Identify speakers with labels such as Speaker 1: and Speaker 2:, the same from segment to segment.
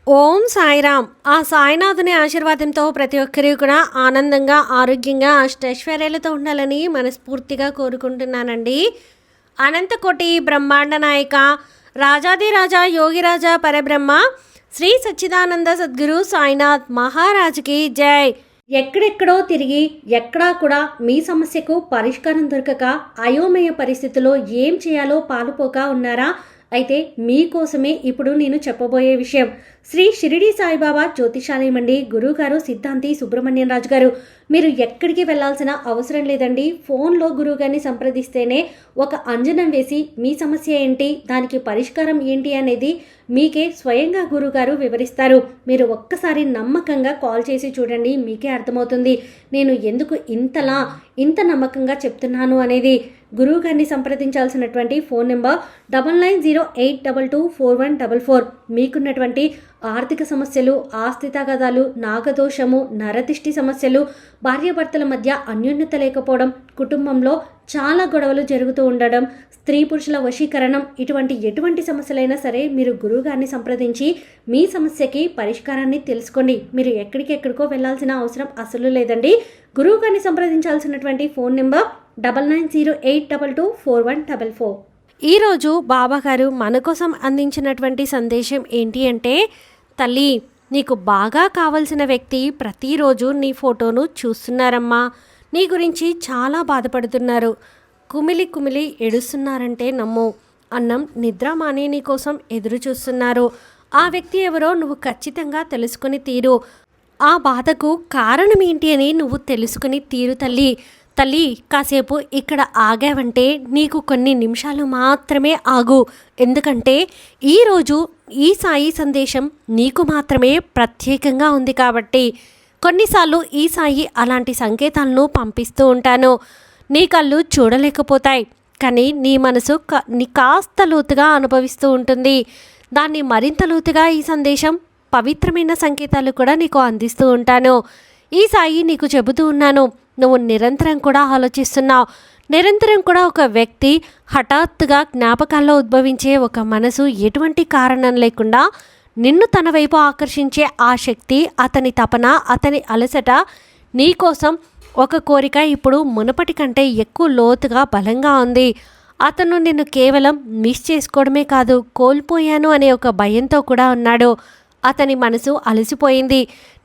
Speaker 1: ఓం సాయిరామ్. ఆ సాయినాథుని ఆశీర్వాదంతో ప్రతి ఒక్కరి కూడా ఆనందంగా, ఆరోగ్యంగా, అష్టైశ్వర్యాలతో ఉండాలని మనస్ఫూర్తిగా కోరుకుంటున్నానండి. అనంతకోటి బ్రహ్మాండ నాయక, రాజాదిరాజా, యోగిరాజా పరబ్రహ్మ, శ్రీ సచ్చిదానంద సద్గురు సాయినాథ్ మహారాజుకి జై. ఎక్కడెక్కడో తిరిగి ఎక్కడా కూడా మీ సమస్యకు పరిష్కారం దొరకక అయోమయ పరిస్థితిలో ఏం చేయాలో పాలుపోక ఉన్నారా? అయితే మీకోసమే ఇప్పుడు నేను చెప్పబోయే విషయం శ్రీ షిరిడి సాయిబాబా జ్యోతిషాలయం అండి. గురువుగారు సిద్ధాంతి సుబ్రహ్మణ్యం రాజు గారు. మీరు ఎక్కడికి వెళ్లాల్సిన అవసరం లేదండి. ఫోన్లో గురువుగారిని సంప్రదిస్తేనే ఒక అంజనం వేసి మీ సమస్య ఏంటి, దానికి పరిష్కారం ఏంటి అనేది మీకే స్వయంగా గురువుగారు వివరిస్తారు. మీరు ఒక్కసారి నమ్మకంగా కాల్ చేసి చూడండి, మీకే అర్థమవుతుంది నేను ఎందుకు ఇంత నమ్మకంగా చెప్తున్నాను అనేది. గురువు గారిని సంప్రదించాల్సినటువంటి ఫోన్ నెంబర్ 9908224144. మీకున్నటువంటి ఆర్థిక సమస్యలు, ఆస్తి తగాదాలు, నాగదోషము, నరదిష్టి సమస్యలు, భార్యాభర్తల మధ్య అన్యోన్యత లేకపోవడం, కుటుంబంలో చాలా గొడవలు జరుగుతూ ఉండడం, స్త్రీ పురుషుల వశీకరణం, ఎటువంటి సమస్యలైనా సరే మీరు గురువు గారిని సంప్రదించి మీ సమస్యకి పరిష్కారాన్ని తెలుసుకోండి. మీరు ఎక్కడికో వెళ్ళాల్సిన అవసరం అసలు లేదండి. గురువు గారిని సంప్రదించాల్సినటువంటి ఫోన్ నెంబర్ 9908224144. ఈరోజు బాబాగారు మన కోసం అందించినటువంటి సందేశం ఏంటి అంటే, తల్లి, నీకు బాగా కావలసిన వ్యక్తి ప్రతిరోజు నీ ఫోటోను చూస్తున్నారమ్మా. నీ గురించి చాలా బాధపడుతున్నారు. కుమిలి ఏడుస్తున్నారంటే నమ్ము. అన్నం నిద్ర మాని నీ కోసం ఎదురు చూస్తున్నారు. ఆ వ్యక్తి ఎవరో నువ్వు ఖచ్చితంగా తెలుసుకుని తీరు. ఆ బాధకు కారణం ఏంటి అని నువ్వు తెలుసుకుని తీరు తల్లి. తల్లి, కాసేపు ఇక్కడ ఆగావంటే నీకు కొన్ని నిమిషాలు మాత్రమే ఆగు. ఎందుకంటే ఈరోజు ఈ సాయి సందేశం నీకు మాత్రమే ప్రత్యేకంగా ఉంది కాబట్టి. కొన్నిసార్లు ఈ సాయి అలాంటి సంకేతాలను పంపిస్తూ ఉంటాను. నీ కళ్ళు చూడలేకపోతాయి, కానీ నీ మనసు నీ కాస్త లోతుగా అనుభవిస్తూ ఉంటుంది. దాన్ని మరింత లోతుగా ఈ సందేశం, పవిత్రమైన సంకేతాలు కూడా నీకు అందిస్తూ ఉంటాను. ఈ సాయి నీకు చెబుతూ ఉన్నాను, నువ్వు నిరంతరం కూడా ఆలోచిస్తున్నావు. నిరంతరం కూడా ఒక వ్యక్తి హఠాత్తుగా జ్ఞాపకాల్లో ఉద్భవించే ఒక మనసు, ఎటువంటి కారణం లేకుండా నిన్ను తన వైపు ఆకర్షించే ఆ శక్తి, అతని తపన, అతని అలసట, నీ కోసం ఒక కోరిక ఇప్పుడు మునుపటి కంటే ఎక్కువ లోతుగా బలంగా ఉంది. అతను నిన్ను కేవలం మిస్ చేసుకోవడమే కాదు, కోల్పోయాను అనే ఒక భయంతో కూడా ఉన్నాడు. అతని మనసు అలసిపోయింది.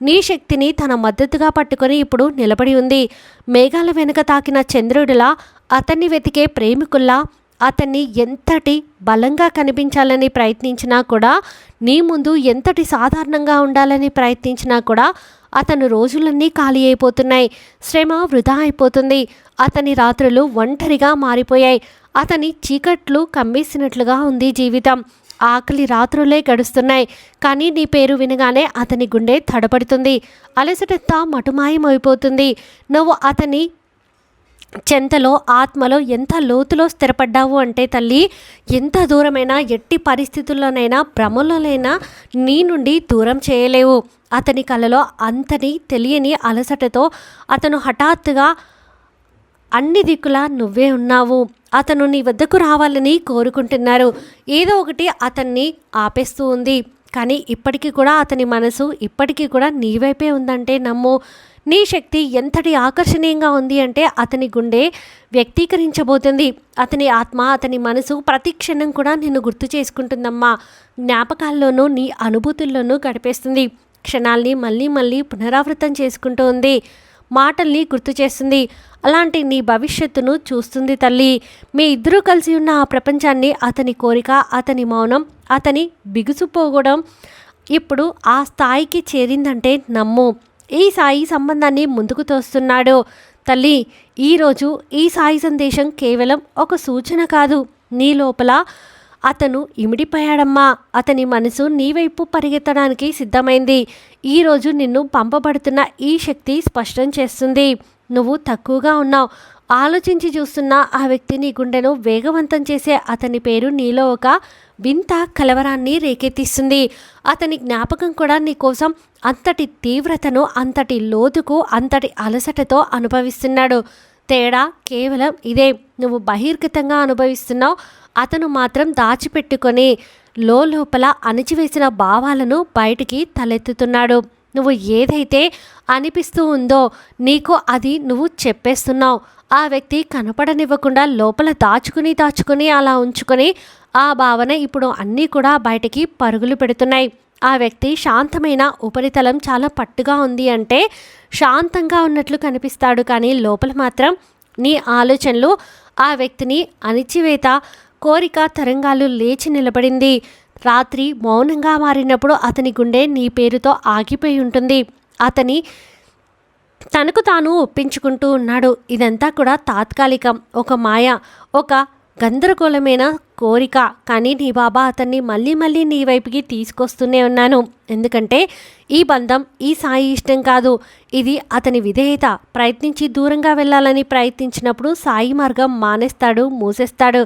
Speaker 1: నీ శక్తిని తన మద్దతుగా పట్టుకొని ఇప్పుడు నిలబడి ఉంది. మేఘాల వెనుక తాకిన చంద్రుడిలా, అతన్ని వెతికే ప్రేమికుల్లా, అతన్ని ఎంతటి బలంగా కనిపించాలని ప్రయత్నించినా కూడా, నీ ముందు ఎంతటి సాధారణంగా ఉండాలని ప్రయత్నించినా కూడా అతను రోజులన్నీ ఖాళీ అయిపోతున్నాయి. శ్రమ వృధా అయిపోతుంది. అతని రాత్రులు ఒంటరిగా మారిపోయాయి. అతని చీకట్లు కమ్మేసినట్లుగా ఉంది జీవితం. ఆకలి రాత్రులే గడుస్తున్నాయి. కానీ నీ పేరు వినగానే అతని గుండె తడబడుతుంది. అలసటంతా మటుమాయమైపోతుంది. నువ్వు అతని చెంతలో, ఆత్మలో ఎంత లోతులో స్థిరపడ్డావు అంటే తల్లి, ఎంత దూరమైనా, ఎట్టి పరిస్థితుల్లోనైనా, భ్రమలోనైనా నీ నుండి దూరం చేయలేవు. అతని కలలో అంతని తెలియని అలసటతో అతను హఠాత్తుగా అన్ని దిక్కులా నువ్వే ఉన్నావు. అతను నీ వద్దకు రావాలని కోరుకుంటున్నారు. ఏదో ఒకటి అతన్ని ఆపేస్తూ ఉంది. కానీ ఇప్పటికీ కూడా అతని మనసు ఇప్పటికీ కూడా నీ వైపే ఉందంటే నమ్ము. నీ శక్తి ఎంతటి ఆకర్షణీయంగా ఉంది అంటే అతని గుండె వ్యక్తీకరించబోతుంది. అతని ఆత్మ, అతని మనసు ప్రతి క్షణం కూడా నిన్ను గుర్తు చేసుకుంటుందమ్మా. జ్ఞాపకాల్లోనూ నీ అనుభూతుల్లోనూ గడిపేస్తుంది. క్షణాల్ని మళ్ళీ పునరావృతం చేసుకుంటూ ఉంది. మాటల్ని గుర్తు చేస్తుంది. అలాంటి నీ భవిష్యత్తును చూస్తుంది తల్లి. మీ ఇద్దరూ కలిసి ఉన్న ఆ ప్రపంచాన్ని, అతని కోరిక, అతని మౌనం, అతని బిగుసుపోవడం ఇప్పుడు ఆ స్థాయికి చేరిందంటే నమ్ము. ఈ సాయి సంబంధాన్ని ముందుకు తోస్తున్నాడు తల్లి. ఈరోజు ఈ సాయి సందేశం కేవలం ఒక సూచన కాదు. నీ లోపల అతను ఇమిడిపోయాడమ్మా. అతని మనసు నీ వైపు పరిగెత్తడానికి సిద్ధమైంది. ఈరోజు నిన్ను పంపబడుతున్న ఈ శక్తి స్పష్టం చేస్తుంది, నువ్వు తక్కువగా ఉన్నావు. ఆలోచించి చూస్తున్న ఆ వ్యక్తి నీ గుండెను వేగవంతం చేసే అతని పేరు నీలో ఒక వింత కలవరాన్ని రేకెత్తిస్తుంది. అతని జ్ఞాపకం కూడా నీ కోసం అంతటి తీవ్రతను, అంతటి లోతుకు, అంతటి అలసటతో అనుభవిస్తున్నాడు. తేడా కేవలం ఇదే, నువ్వు బహిర్గతంగా అనుభవిస్తున్నావు, అతను మాత్రం దాచిపెట్టుకొని లోపల అణిచివేసిన భావాలను బయటికి తలెత్తుతున్నాడు. నువ్వు ఏదైతే అనిపిస్తూ ఉందో నీకు అది నువ్వు చెప్పేస్తున్నావు. ఆ వ్యక్తి కనపడనివ్వకుండా లోపల దాచుకుని అలా ఉంచుకొని ఆ భావన ఇప్పుడు అన్నీ కూడా బయటికి పరుగులు పెడుతున్నాయి. ఆ వ్యక్తి శాంతమైన ఉపరితలం చాలా పట్టుగా ఉంది అంటే శాంతంగా ఉన్నట్లు కనిపిస్తాడు, కానీ లోపల మాత్రం నీ ఆలోచనలు ఆ వ్యక్తిని అణిచివేత కోరిక తరంగాలు లేచి నిలబడింది. రాత్రి మౌనంగా మారినప్పుడు అతని గుండె నీ పేరుతో ఆగిపోయి ఉంటుంది. అతని తనకు తాను ఒప్పించుకుంటూ ఉన్నాడు. ఇదంతా కూడా తాత్కాలికం, ఒక మాయ, ఒక గందరగోళమైన కోరిక. కానీ నీ బాబా అతన్ని మళ్ళీ మళ్ళీ నీ వైపుకి తీసుకొస్తూనే ఉన్నాను. ఎందుకంటే ఈ బంధం ఈ సాయి ఇష్టం కాదు, ఇది అతని విధేయత. ప్రయత్నించి దూరంగా వెళ్ళాలని ప్రయత్నించినప్పుడు సాయి మార్గం మానేస్తాడు, మూసేస్తాడు.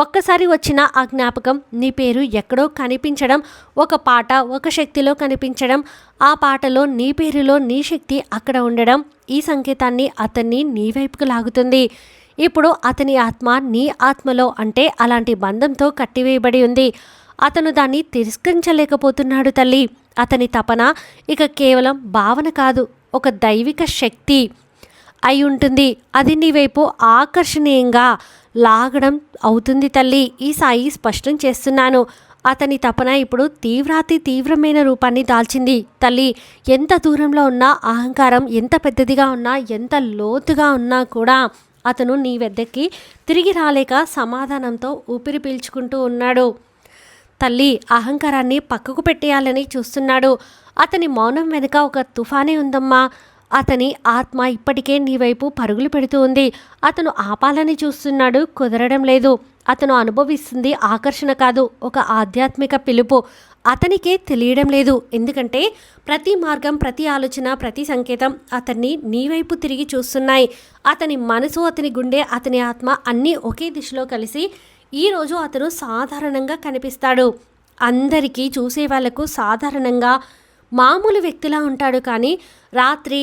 Speaker 1: ఒక్కసారి వచ్చిన ఆ జ్ఞాపకం నీ పేరు ఎక్కడో కనిపించడం, ఒక పాట ఒక శక్తిలో కనిపించడం, ఆ పాటలో నీ పేరులో నీ శక్తి అక్కడ ఉండడం, ఈ సంకేతాన్ని అతన్ని నీ వైపుకు లాగుతుంది. ఇప్పుడు అతని ఆత్మ నీ ఆత్మలో, అంటే అలాంటి బంధంతో కట్టివేయబడి ఉంది. అతను దాన్ని తిరస్కరించలేకపోతున్నాడు తల్లి. అతని తపన ఇక కేవలం భావన కాదు, ఒక దైవిక శక్తి అయి ఉంటుంది. అది నీ వైపు ఆకర్షణీయంగా లాగడం అవుతుంది తల్లి. ఈ సాయి స్పష్టం చేస్తున్నాను. అతని తపన ఇప్పుడు తీవ్రమైన రూపాన్ని దాల్చింది తల్లి. ఎంత దూరంలో ఉన్నా, అహంకారం ఎంత పెద్దదిగా ఉన్నా, ఎంత లోతుగా ఉన్నా కూడా అతను నీ వద్దకి తిరిగి రాలేక సమాధానంతో ఊపిరి పీల్చుకుంటూ ఉన్నాడు. తల్లి అహంకారాన్ని పక్కకు పెట్టేయాలని చూస్తున్నాడు. అతని మౌనం వెనుక ఒక తుఫానే ఉందమ్మా. అతని ఆత్మ ఇప్పటికే నీ వైపు పరుగులు పెడుతూ ఉంది. అతను ఆపాలని చూస్తున్నాడు, కుదరడం లేదు. అతను అనుభవిస్తుంది ఆకర్షణ కాదు, ఒక ఆధ్యాత్మిక పిలుపు. అతనికే తెలియడం లేదు. ఎందుకంటే ప్రతి మార్గం, ప్రతి ఆలోచన, ప్రతి సంకేతం అతన్ని నీ వైపు తిరిగి చూస్తున్నాయి. అతని మనసు, అతని గుండె, అతని ఆత్మ అన్నీ ఒకే దిశలో కలిసి ఈరోజు అతను సాధారణంగా కనిపిస్తాడు. అందరికీ చూసే వాళ్లకు సాధారణంగా మామూలు వ్యక్తిలా ఉంటాడు. కానీ రాత్రి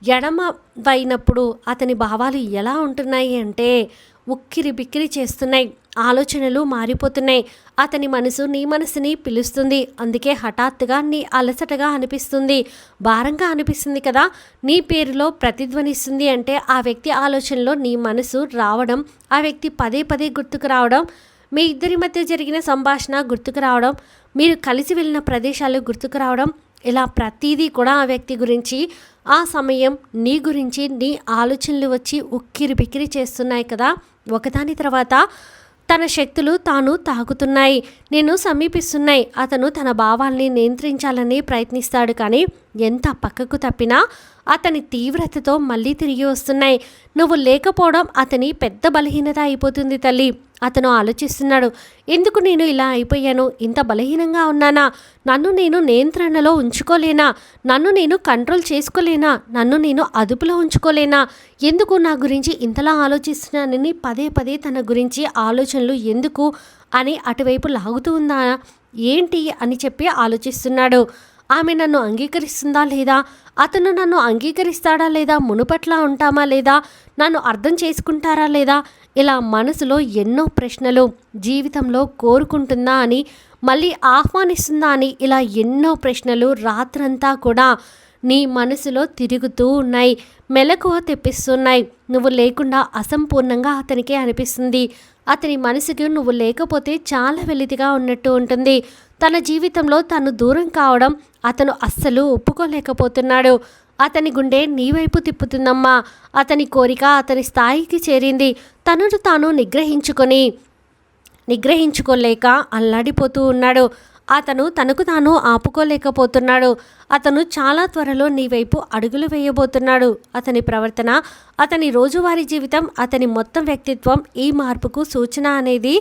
Speaker 1: ఎడమవైనప్పుడు అతని భావాలు ఎలా ఉంటున్నాయి అంటే ఉక్కిరి బిక్కిరి చేస్తున్నాయి. ఆలోచనలు మారిపోతున్నాయి. అతని మనసు నీ మనసుని పిలుస్తుంది. అందుకే హఠాత్తుగా నీ అలసటగా అనిపిస్తుంది, భారంగా అనిపిస్తుంది కదా. నీ పేరులో ప్రతిధ్వనిస్తుంది అంటే ఆ వ్యక్తి ఆలోచనలో నీ మనసు రావడం, ఆ వ్యక్తి పదే పదే గుర్తుకు రావడం, మీ ఇద్దరి మధ్య జరిగిన సంభాషణ గుర్తుకు రావడం, మీరు కలిసి వెళ్ళిన ప్రదేశాలు గుర్తుకు రావడం, ఇలా ప్రతిదీ కూడా ఆ వ్యక్తి గురించి, ఆ సమయం నీ గురించి నీ ఆలోచనలు వచ్చి ఉక్కిరి బిక్కిరి చేస్తున్నాయి కదా. ఒకదాని తర్వాత తన శక్తులు తాను తాగుతున్నాయి, నేను సమీపిస్తున్నాయి. అతను తన భావాల్ని నియంత్రించాలని ప్రయత్నిస్తాడు, కానీ ఎంత పక్కకు తప్పినా అతని తీవ్రతతో మళ్ళీ తిరిగి వస్తున్నాయి. నువ్వు లేకపోవడం అతని పెద్ద బలహీనత అయిపోతుంది తల్లి. అతను ఆలోచిస్తున్నాడు, ఎందుకు నేను ఇలా అయిపోయాను, ఇంత బలహీనంగా ఉన్నానా, నన్ను నేను నియంత్రణలో ఉంచుకోలేనా, నన్ను నేను కంట్రోల్ చేసుకోలేనా, నన్ను నేను అదుపులో ఉంచుకోలేనా, ఎందుకు నా గురించి ఇంతలా ఆలోచిస్తున్నానని పదే పదే తన గురించి ఆలోచనలు ఎందుకు అని అటువైపు లాగుతూ ఉందా ఏంటి అని చెప్పి ఆలోచిస్తున్నాడు. ఆమె నన్ను అంగీకరిస్తుందా లేదా, అతను నన్ను అంగీకరిస్తాడా లేదా, మునుపట్లా ఉంటామా లేదా, నన్ను అర్థం చేసుకుంటారా లేదా, ఇలా మనసులో ఎన్నో ప్రశ్నలు. జీవితంలో కోరుకుంటుందా అని, మళ్ళీ ఆహ్వానిస్తుందా అని, ఇలా ఎన్నో ప్రశ్నలు రాత్రంతా కూడా నీ మనసులో తిరుగుతూ ఉన్నాయి, మెలకువ తెప్పిస్తున్నాయి. నువ్వు లేకుండా అసంపూర్ణంగా అతనికే అనిపిస్తుంది. అతని మనసుకి నువ్వు లేకపోతే చాలా వెలితిగా ఉన్నట్టు ఉంటుంది. తన జీవితంలో తను దూరం కావడం అతను అస్సలు ఒప్పుకోలేకపోతున్నాడు. అతని గుండె నీ వైపు తిప్పుతుందమ్మా. అతని కోరిక అతని స్థాయికి చేరింది. తనను తాను నిగ్రహించుకోలేక అల్లాడిపోతూ ఉన్నాడు. అతను తనకు తాను ఆపుకోలేకపోతున్నాడు. అతను చాలా త్వరలో నీ వైపు అడుగులు వేయబోతున్నాడు. అతని ప్రవర్తన, అతని రోజువారీ జీవితం, అతని మొత్తం వ్యక్తిత్వం ఈ మార్పుకు సూచన అనేది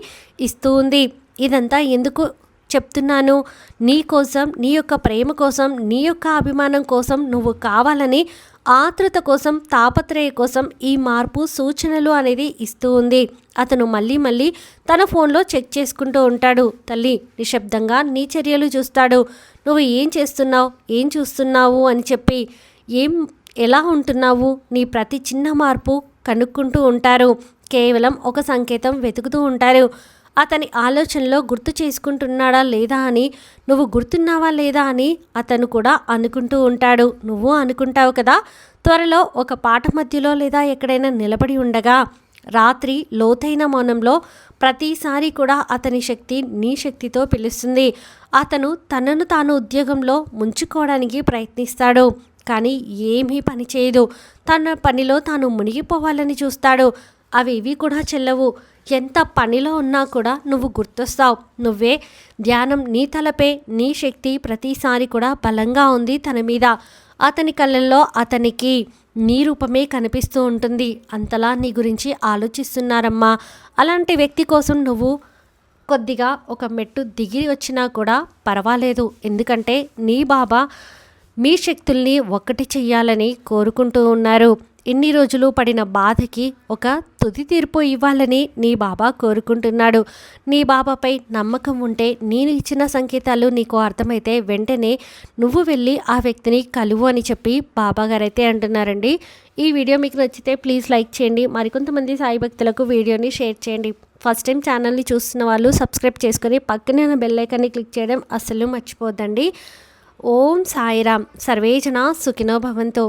Speaker 1: ఇస్తూ ఉంది. ఇదంతా ఎందుకు చెప్తున్నాను, నీ కోసం, నీ యొక్క ప్రేమ కోసం, నీ యొక్క అభిమానం కోసం, నువ్వు కావాలని ఆతృత కోసం, తాపత్రయ కోసం ఈ మార్పు సూచనలు అనేది ఇస్తూ ఉంది. అతను మళ్ళీ మళ్ళీ తన ఫోన్లో చెక్ చేసుకుంటూ ఉంటాడు. తల్లి నిశ్శబ్దంగా నీ చర్యలు చూస్తాడు. నువ్వు ఏం చేస్తున్నావు, ఏం చూస్తున్నావు అని చెప్పి, ఎలా ఉంటున్నావు, నీ ప్రతి చిన్న మార్పు కనుక్కుంటూ ఉంటారు. కేవలం ఒక సంకేతం వెతుకుతూ ఉంటారు. అతని ఆలోచనలో గుర్తు చేసుకుంటున్నాడా లేదా అని, నువ్వు గుర్తున్నావా లేదా అని అతను కూడా అనుకుంటూ ఉంటాడు. నువ్వు అనుకుంటావు కదా. త్వరలో ఒక పాట మధ్యలో లేదా ఎక్కడైనా నిలబడి ఉండగా రాత్రి లోతైన మౌనంలో ప్రతిసారి కూడా అతని శక్తి నీ శక్తితో పిలుస్తుంది. అతను తనను తాను ఉద్యోగంలో ముంచుకోవడానికి ప్రయత్నిస్తాడు, కానీ ఏమీ పని చేయదు. తన పనిలో తాను మునిగిపోవాలని చూస్తాడు. అవేవి కూడా చెల్లవు. ఎంత పనిలో ఉన్నా కూడా నువ్వు గుర్తొస్తావు. నువ్వే ధ్యానం, నీ తలపే నీ శక్తి ప్రతిసారి కూడా బలంగా ఉంది తన మీద. అతని కళ్ళల్లో అతనికి నీ రూపమే కనిపిస్తూ ఉంటుంది. అంతలా నీ గురించి ఆలోచిస్తున్నారమ్మా. అలాంటి వ్యక్తి కోసం నువ్వు కొద్దిగా ఒక మెట్టు దిగి వచ్చినా కూడా పర్వాలేదు. ఎందుకంటే నీ బాబా మీ శక్తుల్ని ఒక్కటి చెయ్యాలని కోరుకుంటూ ఉన్నారు. ఇన్ని రోజులు పడిన బాధకి ఒక తుది తీర్పు ఇవ్వాలని నీ బాబా కోరుకుంటున్నాడు. నీ బాబాపై నమ్మకం ఉంటే, నేను ఇచ్చిన సంకేతాలు నీకు అర్థమైతే వెంటనే నువ్వు వెళ్ళి ఆ వ్యక్తిని కలువు అని చెప్పి బాబా గారైతే అంటున్నారండి. ఈ వీడియో మీకు నచ్చితే ప్లీజ్ లైక్ చేయండి. మరికొంతమంది సాయి భక్తులకు వీడియోని షేర్ చేయండి. ఫస్ట్ టైం ఛానల్ని చూస్తున్న వాళ్ళు సబ్స్క్రైబ్ చేసుకొని పక్కనే ఉన్న బెల్ ఐకాన్ని క్లిక్ చేయడం అస్సలు మర్చిపోద్దండి. ఓం సాయిరామ్. సర్వేజన సుఖినో భవంతు.